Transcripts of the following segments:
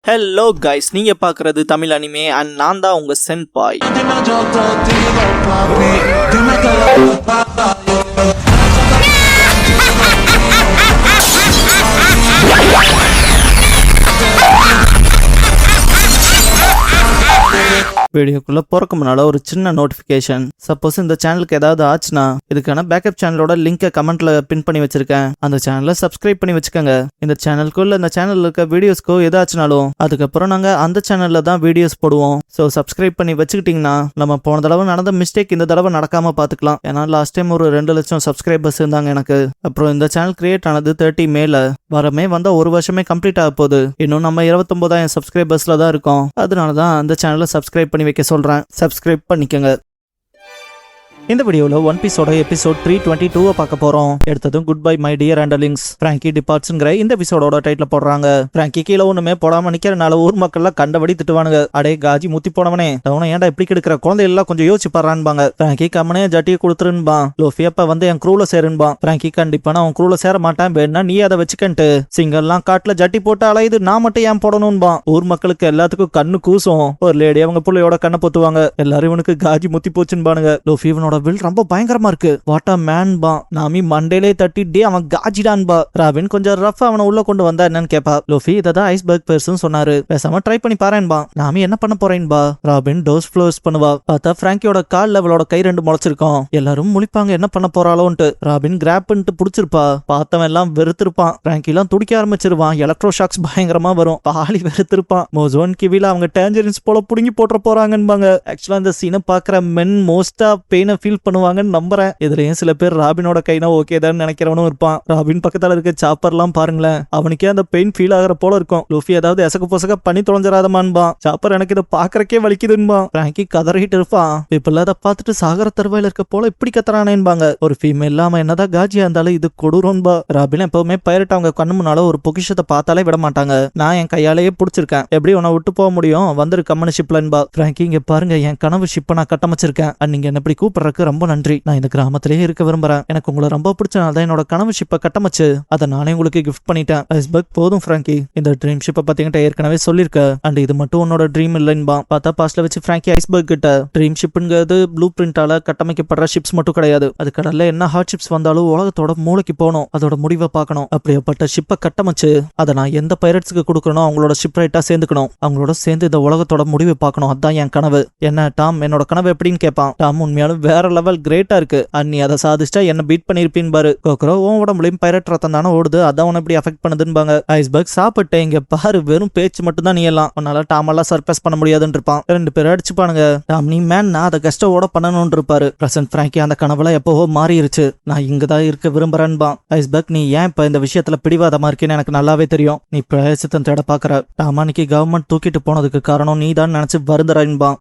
Hello guys, நீங்க பாக்குறது Tamil anime and நான் தான் உங்க சென்பாய். வீடியோக்குள்ள போறக்கு முன்னால ஒரு சின்ன நோட்டிபிகேஷன். சப்போஸ் இந்த சேனலுக்கு ஏதாவது ஆச்சுன்னா இதுக்கான பேக்கப் சேனலோட லிங்கை கமெண்ட்ல பின் பண்ணி வச்சிருக்கேன். அந்த சேனலை சப்ஸ்கிரைப் பண்ணி வச்சுக்கோங்க. இந்த சேனலுக்குள்ள இந்த சேனல்ல இருக்க வீடியோஸ்க்கோ ஏதாச்சுனாலும் அதுக்கப்புறம் நாங்க அந்த சேனல்ல தான் வீடியோஸ் போடுவோம். ஸோ சப்ஸ்கிரைப் பண்ணி வச்சுக்கிட்டீங்கன்னா நம்ம போன தடவை நடந்த மிஸ்டேக் இந்த தடவை நடக்காம பாத்துக்கலாம். ஏன்னா லாஸ்ட் டைம் ஒரு 2 லட்சம் சப்ஸ்கிரைபர்ஸ் இருந்தாங்க எனக்கு. அப்புறம் இந்த சேனல் கிரியேட் ஆனது 30 மேல வரமே வந்த ஒரு வருஷமே கம்ப்ளீட் ஆக போகுது. இன்னும் நம்ம 29,000 சப்ஸ்கிரைபர்ஸ்ல தான் இருக்கோம். அதனாலதான் அந்த சேனலை சப்ஸ்கிரைப் பண்ணி வைக்க சொல்றேன். சப்ஸ்கிரைப் பண்ணிக்கங்க. இந்த வீடியோல ஒன் பீஸோட எபிசோட் 322 பார்க்க போறோம். எடுத்ததும் goodbye my dear underlings Franky டிபார்ட்ஸ்ங்கிற இந்த எபிசோடோட டைட்டில் போடுறாங்க. பிராங்கி கீழே ஒண்ணுமே போடாம நிக்கிறனால ஊர் மக்கள்லாம் கண்டபடி திட்டுவானுங்க. அடே காஜி முத்தி போனவனே, அவனை ஏன்டா இப்படி கெடுக்கிற, குழந்தை எல்லாம் கொஞ்சம் யோசிச்சு பாறான்பாங்க. பிராங்கி கம்மனே ஜட்டியை கொடுத்துருன்பான். லோஃபி அப்ப வந்து என் க்ரூல சேருன்பான். பிராங்கி கண்டிப்பா நான் உன் க்ரூல சேர மாட்டேன், வேணா நீ அதை வச்சுக்கன்ட்டு சிங்கல்லாம் காட்டுல ஜட்டி போட்டு அலையுது, நான் மட்டும் ஏன் போடணும்பான். ஊர் மக்களுக்கு எல்லாத்துக்கும் கண்ணு கூசும். ஒரு லேடி அவங்க பிள்ளையோட கண்ணை பொத்துவாங்க. எல்லாரும் இவனுக்கு காஜி முத்தி போச்சுன்பானுங்க. லோஃபி இவனோட வில் ரொம்ப பயங்கரமா இருக்கு, வாட் அ மேன் பா. நாமி மண்டேலே தட்டிட்டே அவன் காஜிடான் பா. ராபின் கொஞ்சம் ரஃப் அவனை உள்ள கொண்டு வந்தா என்னன்னு கேப்பா. லோஃபி இதான் ஐஸ்பர்க் பெர்சன் சொன்னாரு, பேசாம ட்ரை பண்ணி பாறேன் பா. நாமி என்ன பண்ண போறேன் பா. ராபின் டோஸ் ஃப்ளோஸ் பண்ணுவா. பார்த்தா பிராங்கியோட கால் லெவலோட கை 2 முளைச்சிருக்கும். எல்லாரும் முழிப்பாங்க என்ன பண்ண போறாளோன்ட்டு. ராபின் கிராப் பண்ணிட்டு புடிச்சிருப்பா. பார்த்தவன் எல்லாம் வெறுத்திருப்பான். பிராங்கி எல்லாம் துடிக்க ஆரம்பிச்சிருவான். எலக்ட்ரோ ஷாக்ஸ் பயங்கரமா வரும். பாலி வெறுத்திருப்பான். மோசோன் கிவில அவங்க டேஞ்சரின்ஸ் போல புடுங்கி போட்டுற போறாங்கன்னு. ஆக்சுவலா இந்த சீனை பாக்குற மென் மோஸ்டா பெயினை ஃபீல் பண்ணுவாங்கன்னு நம்புறேன். இதுலயும் சில பேர் ராபினோட கைனா ஓகே தான் நினைக்கிறவனும் இருப்பான். ராபின் பக்கத்துல இருக்க சாப்பர்லாம் பாருங்களேன், அவனுக்கே அந்த பெயின் ஃபீல் ஆகிற போல இருக்கும். லூஃபி ஏதாவது எசக்கு பொசக்க பண்ணி தொலைஞ்சிடாதமான்பான். சாப்பர் எனக்கு இதை பாக்குறக்கே வலிக்குதுன்பான். பிராங்கி கதறிட்டு இருப்பான். இப்ப அதை பார்த்துட்டு சாகர தருவாயில இருக்க போல இப்படி கத்துறானேன்பாங்க. ஒரு ஃபீமேல் இல்லாம என்னதான் காஜியா இருந்தாலும் இது கொடூரம்பா. ராபின் எப்பவுமே பைரட் அவங்க கண்ணு முன்னால ஒரு பொக்கிஷத்தை பார்த்தாலே விட மாட்டாங்க. நான் என் கையாலேயே பிடிச்சிருக்கேன், எப்படி உன்னை விட்டு போக முடியும், வந்துரு கம்மனு ஷிப்லன்பா. பிராங்கி இங்க பாருங்க, என் கனவு ஷிப்பை நான் கட்டமைச்சிருக்கேன். நீங்க என்ன இப்படி கூப்பிடுறதுக்கு ரொம்ப நன்றி. நான் இந்த கிராமத்திலேயே இருக்க விரும்புறேன். எனக்கு உங்களை ரொம்ப பிடிச்சனால தான் என்னோட கனவு ஷிப்பை கட்டமைச்சு அதை நானே உங்களுக்கு கிஃப்ட் பண்ணிட்டேன். ஐஸ்பர்க் போதும் பிராங்கி, இந்த ட்ரீம் ஷிப்பை பத்திங்கிட்ட ஏற்கனவே சொல்லிருக்க. அண்ட் இது மட்டும் உன்னோட ட்ரீம் இல்லைன்பா. பார்த்தா பாஸ்ட்ல வச்சு பிராங்கி ஐஸ்பர்க் கிட்ட ட்ரீம் ஷிப்ங்கிறது ப்ளூ பிரிண்டால கட்டமைக்கப்படுற ஷிப்ஸ் மட்டும் கிடையாது. அது கடல்ல என்ன ஹார்ட் ஷிப்ஸ் வந்தாலும் உலகத்தோட மூளைக்கு போகணும், அதோட முடிவை பார்க்கணும். அப்படியேப்பட்ட ஷிப்பை கட்டமைச்சு அதை நான் எந்த பைரட்ஸ்க்கு கொடுக்கணும் அவங்களோட ஷிப் ரைட்டா சேர்ந்துக்கணும், அவங்களோட சேர்ந்து இந்த உலகத்தோட முடிவை பார்க்கணும். அதான் என் கனவு. என்ன டாம், என்னோட கனவு எப்படின்னு கேட்பான். டாம் உண்மையாலும் வேற லெவல் கிரேட்டா இருக்கு. நீ அதை சாதிச்சா என்ன பீட் பண்ணிருப்பீன் பாரு. கோக்ரோ உன் உடம்புலையும் பைரட் ரத்தம் தானே ஓடுது, அதான் உன இப்படி அஃபெக்ட் பண்ணுதுன்னு. ஐஸ்பர்க் சாப்பிட்டு இங்க பாரு, வெறும் பேச்சு மட்டும் தான் நீ எல்லாம், உன்னால டாம் எல்லாம் சர்ப்ரைஸ் பண்ண முடியாதுன்னு இருப்பான். 2 பேரும் அடிச்சுப்பானுங்க. டாம் நீ மேன், நான் அதை கஷ்டவோட பண்ணணும்னு இருப்பாரு. பிரசன்ட் பிராங்கி அந்த கனவுல எப்பவோ மாறிடுச்சு, நான் இங்கதான் இருக்க விரும்புறேன்பா. ஐஸ்பர்க் நீ ஏன் இப்ப இந்த விஷயத்துல பிடிவாதமா இருக்கேன்னு எனக்கு நல்லாவே தெரியும். நீ பிரயசித்தம் தேட பாக்குற. டாம் அன்னைக்கு கவர்மெண்ட் தூக்கிட்டு போனதுக்கு காரணம் நீ தான் நினைச்சு வருந்துறா.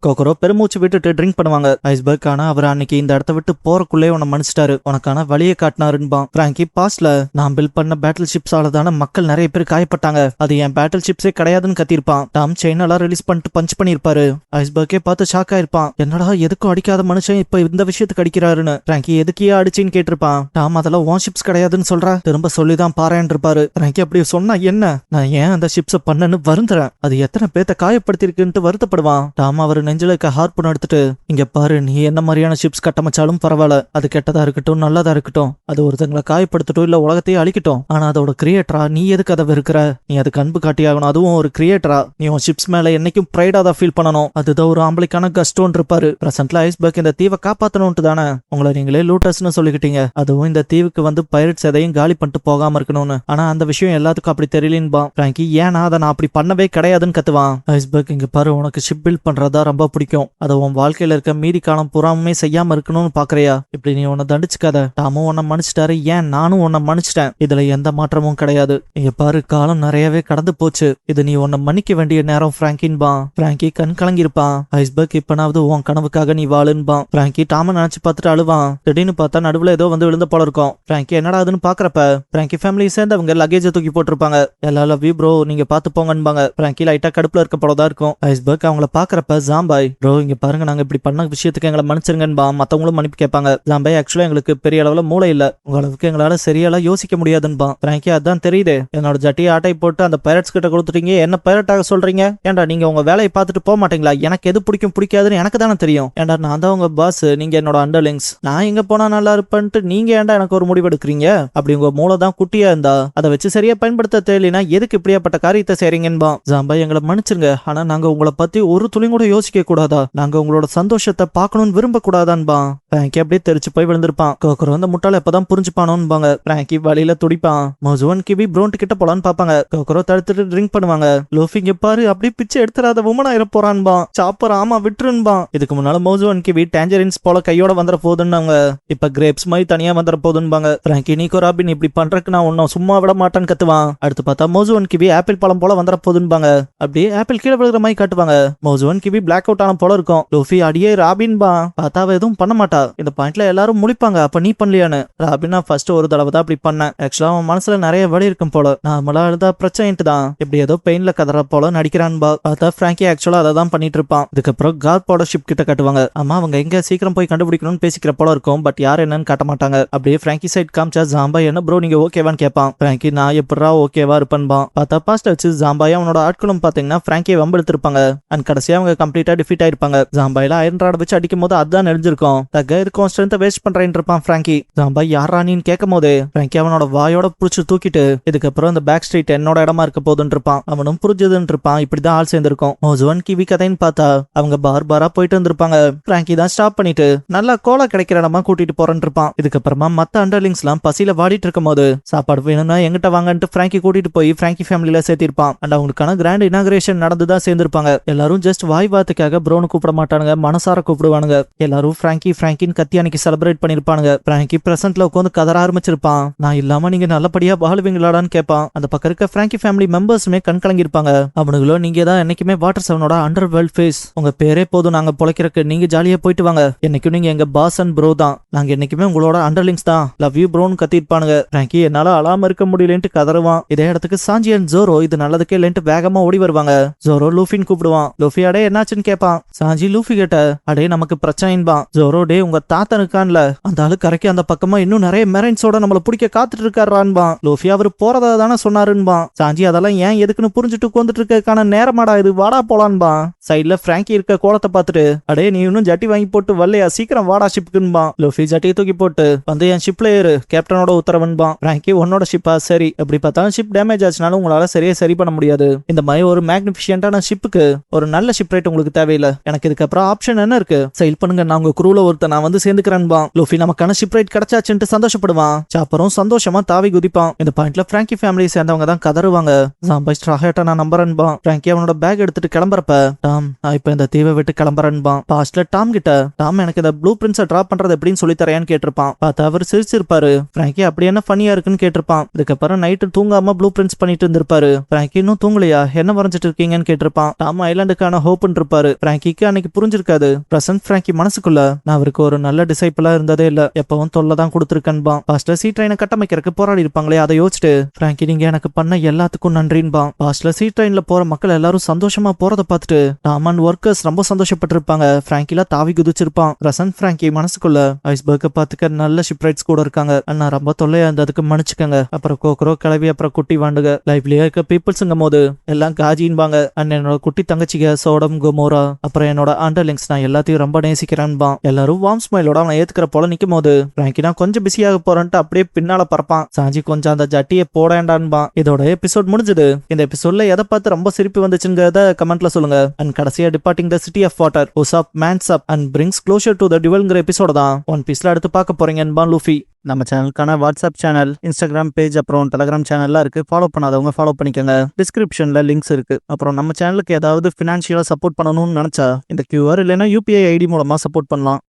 கோக்ரோ பெருமூச்சு விட்டுட்டு ட்ரிங்க் பண்ணுவாங்க. ஐஸ்பர்க் ஆனா அவர் அன்னைக்கு இந்த இடத்த விட்டு போறக்குள்ளே உன்னை மன்னிச்சிட்டாரு, உனக்கான வழியை காட்டினாருன்பான். பிராங்கி பாஸ்ட்ல நான் பில்ட் பண்ண பேட்டில் ஷிப்ஸால தானே மக்கள் நிறைய பேர் காயப்பட்டாங்க, அது என் பேட்டில் ஷிப்ஸே கிடையாதுன்னு கத்திருப்பான். டாம் செயினெல்லாம் ரிலீஸ் பண்ணிட்டு பஞ்ச் பண்ணிருப்பாரு. ஐஸ்பர்க்கே பார்த்து ஷாக் ஆயிருப்பான். என்னடா எதுக்கும் அடிக்காத மனுஷன் இப்ப இந்த விஷயத்துக்கு அடிக்கிறாருன்னு. பிராங்கி எதுக்கே அடிச்சின்னு கேட்டிருப்பான். டாம் அதெல்லாம் ஓன் ஷிப்ஸ் கிடையாதுன்னு சொல்ற, திரும்ப சொல்லிதான் பாறேன் இருப்பாரு. பிராங்கி அப்படி சொன்னா என்ன, நான் ஏன் அந்த ஷிப்ஸை பண்ணன்னு வருந்துறேன், அது எத்தனை பேத்த காயப்படுத்திருக்குன்ட்டு வருத்தப்படுவான். டாம் அவர் நெஞ்சில இருக்க ஹார்பன் எடுத்துட்டு, இங்க பாரு நீ என்ன மாதிரியான ஷிப்ஸ் கட்டமைச்சாலும் பரவாயில்ல, அது கெட்டதா இருக்கட்டும் நல்லதா இருக்கட்டும், அது ஒருத்தங்களை காயப்படுத்தட்டும் இல்ல உலகத்தையே அழிக்கட்டும், ஆனா அதோட கிரியேட்டரா நீ எதுக்கு அதை வெறுக்கிற, நீ அதுக்கு அன்பு காட்டியாகணும். அதுவும் ஒரு கிரியேட்டரா நீ உன் ஷிப்ஸ் மேல என்னைக்கும் பிரைடா தான் ஃபீல் பண்ணணும். அதுதான் ஒரு ஆம்பளைக்கான கஷ்டம் இருப்பாரு. பிரசன்ட்ல ஐஸ்பர்க் இந்த தீவை காப்பாத்தணும்ட்டு தானே உங்களை நீங்களே லூட்டர்ஸ்னு சொல்லிக்கிட்டீங்க, அதுவும் இந்த தீவுக்கு வந்து பைரட்ஸ் எதையும் காலி பண்ணிட்டு போகாம இருக்கணும்னு. ஆனா அந்த விஷயம் எல்லாத்துக்கும் அப்படி தெரியலன்பா. பிராங்கி ஏன்னா அதை நான் அப்படி பண்ணவே கிடையாதுன்னு கத்துவான். ஐஸ்பர்க் இங்க பாரு, உனக்கு ஷிப் பில்ட் பண்றதா ரொம்ப பிடிக்கும், அதை உன் வாழ்க்கையில இருக்க மீதி காலம் புறாமே செய்யாம இருக்கணும்னு பாக்குறியா, இப்படி நீ உன்னை தண்டிச்சுக்காத. டாமும் உன்னை மன்னிச்சிட்டாரு, ஏன் நானும் உன்னை மன்னிச்சிட்டேன், இதுல எந்த மாற்றமும் கிடையாது. இங்க பாரு காலம் நிறையவே கடந்து போச்சு, இது நீ உன்னை மன்னிக்க வேண்டிய நேரம் பிராங்கின்பான். பிராங்கி கண் கலங்கிருப்பான். ஐஸ்பர்க் இப்பனாவது உன் கனவுக்காக நீ வாழுன்பான். பிராங்கி டாம நினைச்சு பார்த்துட்டு அழுவான். திடீர்னு பார்த்தா நடுவுல ஏதோ வந்து விழுந்த போல இருக்கும். பிராங்கி என்னடா அதுன்னு பாக்குறப்ப பிராங்கி ஃபேமிலி சேர்ந்து அவங்க லக்கேஜை தூக்கி போட்டிருப்பாங்க. எல்லா லவ் யூ ப்ரோ, நீங்க பாத்து போங்கன்பாங்க. பிராங்கி லைட்டா கடுப்புல இருக்க போலதான் இருக்கும். ஐஸ்பர்க் அவங்கள பாக்குறப்ப ஜாம்பாய் ப்ரோ இங்க பாருங்க, நாங்க இப்படி பண்ண விஷயத்துக்கு எங்களை மன்னிச்சிருங்கன்பா. மத்தவங்களும் மன்னிப்பு கேட்பாங்க. ஜாம்பாய் ஆக்சுவலா எங்களுக்கு பெரிய அளவுல மூளை இல்ல, உங்களுக்கு எங்களால சரியால யோசிக்க முடியாதுன்பா. பிராங்கி அதான் தெரியுது, என்னோட ஜட்டியை ஆட்டை போட்டு அந்த பைரட்ஸ் கிட்ட கொடுத்துட்டீங்க, என்ன பைரட்டாக சொல்றீங்க? ஏன்டா நீங்க உங்க வேலையை பார்த்துட்டு போக மாட்டீங்களா? எனக்கு எது பிடிக்கும் பிடிக்காதுன்னு எனக்கு தானே தெரியும். ஏன்டா நான் தான் உங்க பாஸ், நீங்க என்னோட அண்டர்லிங்ஸ், நான் எங்க போனா நல்லா இருப்பேன்ட்டு நீங்க ஏன்டா எனக்கு ஒரு முடிவு எடுக்கிறீங்க? அப்படி உங்க மூளை தான் குட்டியா இருந்தா அதை வச்சு சரியா பயன்படுத்த தெரியலனா எதுக்கு இப்படியாப்பட்ட காரியத்தை செய்றீங்கன்பா. ஜாம்பாய் எங்களை மன்னிச்சிருங்க, ஆனா நாங்க உங்களை பத்தி ஒரு துளி கூட யோசிக்க கூடாதா? நாங்க உங்களோட சந்தோஷத்தை பார்க்கணும்னு விரும்ப கூடாதான்பா. பிராங்கி அப்படியே தெரிச்சு போய் விழுந்திருப்பான். கோக்கரோ அந்த முட்டாள எப்பதான் புரிஞ்சுப்பானோன்பாங்க. பிராங்கி வழியில துடிப்பான். மோசுவன் கிவி ப்ரோண்ட் கிட்ட போலான்னு பாப்பாங்க. கோக்கரோ தடுத்துட்டு ட்ரிங்க் பண்ணுவாங்க. லூஃபி இங்க பாரு, அப்படியே பிச்சை எடுத்துறாத உமனா இர போறான்பா. சாப்பர் ஆமா விட்டுருன்பா. இதுக்கு முன்னால மோசுவன் கிவி டேஞ்சரின்ஸ் போல கையோட வந்துற போதுன்னாங்க, இப்ப கிரேப்ஸ் மாதிரி தனியா வந்துற போதுன்பாங்க. பிராங்கி நீக்கோ ராபின் இப்படி பண்றதுக்கு நான் உன்ன சும்மா விட மாட்டேன்னு கத்துவான். அடுத்து பார்த்தா மோசுவன் கிவி ஆப்பிள் பழம் போல வந்துற போதுன்பாங்க. அப்படியே ஆப்பிள் கீழே விழுகிற மாதிரி காட்டுவாங்க. மோசுவன் கிவி பிளாக் அவுட் ஆன போல இருக்கும். லூஃபி அடியே ராபின்பா. பார்த்தா அவ எதுவும் பண்ண மாட்டா. இந்த பாயிண்ட்ல எல்லாரும் முழிப்பாங்க, அப்ப நீ பண்ணலையான்னு. ராபினா ஃபர்ஸ்ட் ஒரு தடவை தான் அப்படி பண்ணேன். ஆக்சுவலா அவன் மனசுல நிறைய வலி இருக்கும் போல, நார்மலா அழுதா பிரச்சனைட்டு தான் இப்படி ஏதோ பெயின்ல கதற போல நடிக்கிறான்பா. பார்த்தா பிராங்கி ஆக்சுவலா அதை தான் பண்ணிட்டு இருப்பான். இதுக்கப்புறம் கார்போட ஷிப் கிட்ட காட்டுவாங்க. ஆமா அவங்க எங்க சீக்கிரம் போய் கண்டுபிடிக்கணும்னு பேசிக்கிற போல இருக்கும், பட் யார் என்னன்னு காட்ட மாட்டாங்க. அப்படியே பிராங்கி சைட் காமிச்சா ஜாம்பாய் என்ன ப்ரோ நீங்க ஓகேவான்னு கேட்பான். பிராங்கி நான் எப்படா ஓகேவா இருப்பேன்பா. பார்த்தா பாஸ்ட் வச்சு ஜாம்பாய் அவனோட ஆட்களும் பாத்தீங்கன்னா பிராங்கியை வம்பெடுத்திருப்பாங்க. அண்ட் கடைசியா அவங்க கம்ப்ளீட்டா டிஃபீட் ஆயிருப்பாங்க. ஜாம்பாயில அயர்ன் ராட் வச்சு அடிக்கும் போது அதான் நெறிஞ்சிருக்கும். தக்க இருக்கும் ஸ்ட்ரென்த்தை வேஸ்ட் பண்றேன் இருப்பான் பிராங்கி. ஜாம்பாய் யாரானின்னு கேட்கும் போது பிராங்கி அவனோட வாயோட புடிச்சு தூக்கிட்டு இதுக்கப்புறம் இந்த பேக் ஸ்ட்ரீட் என்னோட இடமா இருக்க போதுன்னு இருப்பான். அவனும் புரிஞ்சதுன்னு இருப்பான். இப்படிதான் ஆள் சேர்ந்திருக்கும். மோசுவன் கிவி கதைன்னு பார்த்தா அவங்க பாரா போயிட்டு இருந்திருப்பாங்க. பிராங்கி தான் ஸ்டாப் பண்ணிட்டு நல்லா கோலா கிடைக்கிற இடமா கூட்டிட்டு போறேன்னு இருப்பான். இதுக்கப்புறமா மத்த அண்டர்லிங்ஸ் எல்லாம் பசியில வாடிட்டு இருக்கும் போது சாப்பாடு வேணும்னா எங்கிட்ட வாங்கன்ட்டு பிராங்கி கூட்டிட்டு போய் பிராங்கி ஃபேமிலியில சேர்த்திருப்பான். அண்ட் அவங்களுக்கான கிராண்ட் இனாகிரேஷன் நடந்துதான் சேர்ந்திருப்பாங்க. எல்லாரும் ஜஸ்ட் வாய் வார்த்தைக்காக ப்ரோனு கூப்பிட மாட்டானுங்க, மனசார கூப்பிடுவானுங்க. எல்லாரும் பிராங்கி பிராங்கின்னு கத்தி அன்னைக்கு செலிப்ரேட் பண்ணிருப்பானுங்க. பிராங்கி பிரசன்ட்ல உட்காந்து கதற ஆரம்பிச்சிருப்பான். நான் இல்லாம நீங்க நல்லபடியா வாழ்வீங்களாடான்னு கேட்பான். அந்த பக்கம் இருக்க பிராங்கி ஃபேமிலி மெம்பர்ஸுமே கண் கலங்கிருப்பாங்க. அவனுங்களோ நீங்க தான் என்னைக்குமே வாட்டர் செவனோட அண்டர் வேர்ல்ட் ஃபேஸ், உங்க பேரே போதும் நாங்க பொழைக்கிறக்கு, நீங்க ஜாலியா போயிட்டு வாங்க, என்னைக்கும் நீங்க எங்க பாஸ் அண்ட் ப்ரோ தான், நாங்க என்னைக்குமே உங்களோட அண்டர்லிங்ஸ் தான், லவ் யூ ப்ரோன்னு கத்திருப்பானுங்க. பிராங்கி என்னால அழாம இருக்க முடியலன்ட்டு கதறுவான். இதே இடத்துக்கு சாஞ்சி அண்ட் ஜோரோ இது நல்லதுக்கே இல்லைன்ட்டு வேகமா ஓடி வருவாங்க. ஜோரோ லூஃபின்னு கூப்பிடுவான். லூஃபி அடே என்னாச்சுன்னு கேட்பான். சாஞ்சி லூஃபி கிட்ட அடே நமக்கு பிரச்சனைன்பான். ஜோரோ டே உங்க தாத்தன் இருக்கான்ல அந்த ஆளு கரைக்கு அந்த பக்கமா இன்னும் நிறைய மெரைன்ஸோட நம்மள பிடிக்க காத்துட்டு இருக்காரான்பான். லூஃபி அவர் போறதா தானே சொன்னாருன்பான். சாஞ்சி அதெல்லாம் ஏன் எதுக்குன்னு புரிஞ்சுட்டு உட்காந்துட்டு இருக்கக்கான நேரமாடா இது, வாடா போலான்பான். சைட்ல பிராங்கி இருக்க கோலத்தை பார்த்துட்டு அடே நீ இன்னும் ஜட்டி வாங்கி போட்டு வரலையா, சீக்கிரம் வாடா ஷிப்புக்குன்பான். லூஃபி ஜட்டியை தூக்கி போட்டு வந்து என் ஷிப்ல ஏறு, கேப்டனோட உத்தரவுன்பான். பிராங்கி உன்னோட ஷிப்பா, சரி எப்படி பார்த்தாலும் ஷிப் டேமேஜ் ஆச்சுனாலும் உங்களால சரியா சரி பண்ண முடியாது. இந்த மாதிரி ஒரு மேக்னிஃபிஷியன்டான ஷிப்புக்கு ஒரு நல்ல ஷிப் ரேட் உங்களுக்கு தேவையில்லை. எனக்கு இதுக்கப்புறம் ஆப்ஷன் என்ன இருக்கு, செயல் பண்ணுங்க, நான் உங்க குரூல ஒருத்த நான் வந்து சேர்ந்துக்கிறேன்பான். லூஃபி நமக்கான ஷிப் ரேட் கிடைச்சாச்சுன்ட்டு சந்தோஷப்படுவான். சாப்பரும் சந்தோஷமா தாவி குதிப்பான். இந்த பாயிண்ட்ல பிராங்கி ஃபேமிலியை சேர்ந்தவங்க தான் கதறுவாங்க. ஜாம்பாய் ஸ்ட்ராஹேட்டா நான் நம்புறேன்பான். பிராங்கி அவனோட பேக் எடுத்துட்டு கிளம்புறப்ப டாம் நான் இப்ப இந்த தீவை விட்டு கிளம்புறேன்பான். பாஸ்ட்ல டாம் கிட்ட டாம் எனக்கு இந்த ப்ளூ பிரிண்ட்ஸை டிரா பண்றது எப்படின்னு சொல்லி தரையான்னு கேட்டிருப்பான். பார்த்தா அவர் சிரிச்சிருப்பாரு. பிராங்கி அப்படி என்ன ஃபன்னியா இருக்குன்னு கேட்டிருப்பான். இதுக்கப்புறம் நைட்டு தூங்காம ப்ளூ பிரிண்ட்ஸ் பண்ணிட்டு இருந்திருப்பாரு. பிராங்கி இன்னும் தூங்கலையா, என்ன வரைஞ்சிட்டு இருக்கீங்கன்னு கேட்டிருப்பான். டாம் ஐலாண்டுக்கான ஹோப்னு இருப்பாரு. பிராங்கிக்கு அன்னைக்கு புரிஞ்சிருக்காது. பிரசன்ட் பிராங்கி மனசுக்குள்ள நான் அவருக்கு ஒரு நல்ல டிசைபிளா இருந்ததே இல்ல, எப்பவும் தொல்லை தான் கொடுத்துருக்கேன்பான். பாஸ்ட்ல சி ட்ரெயினை கட்டமைக்கிறதுக்கு போராடி இருப்பாங்களே அதை யோசிச்சுட்டு பிராங்கி நீங்க எனக்கு பண்ண எல்லாத்துக்கும் நன்றின்பான். பாஸ்ட்ல சி ட்ரெயின்ல போற மக்கள் எல்லாரும் சந்தோஷமா போறத பார்த்துட்டு டாம் அண்ட் ஒர்க்கர்ஸ் ரொம்ப சந்தோஷப்பட்டிருப்பாங்க. பிராங்கில தாவி குதிச்சிருப்பான். பிரசன்ட் பிராங்கி மனசுக்குள்ள ஐஸ்பர்க்கை பாத்துக்க நல்ல ஷிப்ரைட்ஸ் கூட இருக்காங்க, நான் ரொம்ப தொல்லையா இருந்ததுக்கு மன்னிச்சுக்கங்க. அப்புறம் கோக்கரோ கிளவி, அப்புறம் குட்டி வாண்டுக, லைஃப்லயே இருக்க பீப்புள்ஸுங்கும் போது எல்லாம் காஜின்பாங்க. அண்ட் என்னோட குட்டி தங்கச்சிக சோடம் குமோரா, அப்புறம் என்னோட அண்டர்லிங்ஸ், நான் எல்லாத்தையும் ரொம்ப நேசிக்கிறேன்பான். எல்லாரும் வார்ம் ஸ்மைலோட அவனை ஏத்துக்கிற போல நிக்கும் போது பிராங்கி நான் கொஞ்சம் பிஸியாக போறேன்ட்டு அப்படியே பின்னால பறப்பான். சாஞ்சி கொஞ்சம் அந்த ஜட்டியை போடேண்டான்பான். இதோட எபிசோட் முடிஞ்சது. இந்த எபிசோட்ல எதை பார்த்து ரொம்ப சிரிப்பு வந்துச்சுங்கிறத கமெண்ட்ல சொல்லுங்க. அண்ட் கடைசியா departing the city of water, Usopp mans up and brings closure to the டுவெல்ங்கிற எபிசோட தான் ஒன் பீஸ்ல அடுத்து பார்க்க போறீங்கன்பான் லூஃபி. நம்ம சேனலுக்கான வாட்ஸ்அப் சேனல், இன்ஸ்டாகிராம் பேஜ், அப்புறம் டெலிகிராம் சேனல்லாம் இருக்கு. ஃபாலோ பண்ணாதவங்க ஃபாலோ பண்ணிக்கோங்க. டிஸ்கிரிப்ஷன்ல லிங்க்ஸ் இருக்கு. அப்புறம் நம்ம சேனலுக்கு ஏதாவது ஃபினான்ஷியலா சப்போர்ட் பண்ணணும்னு நினைச்சா இந்த QR இல்லைன்னா UPI ID மூலமா சப்போர்ட் பண்ணலாம்.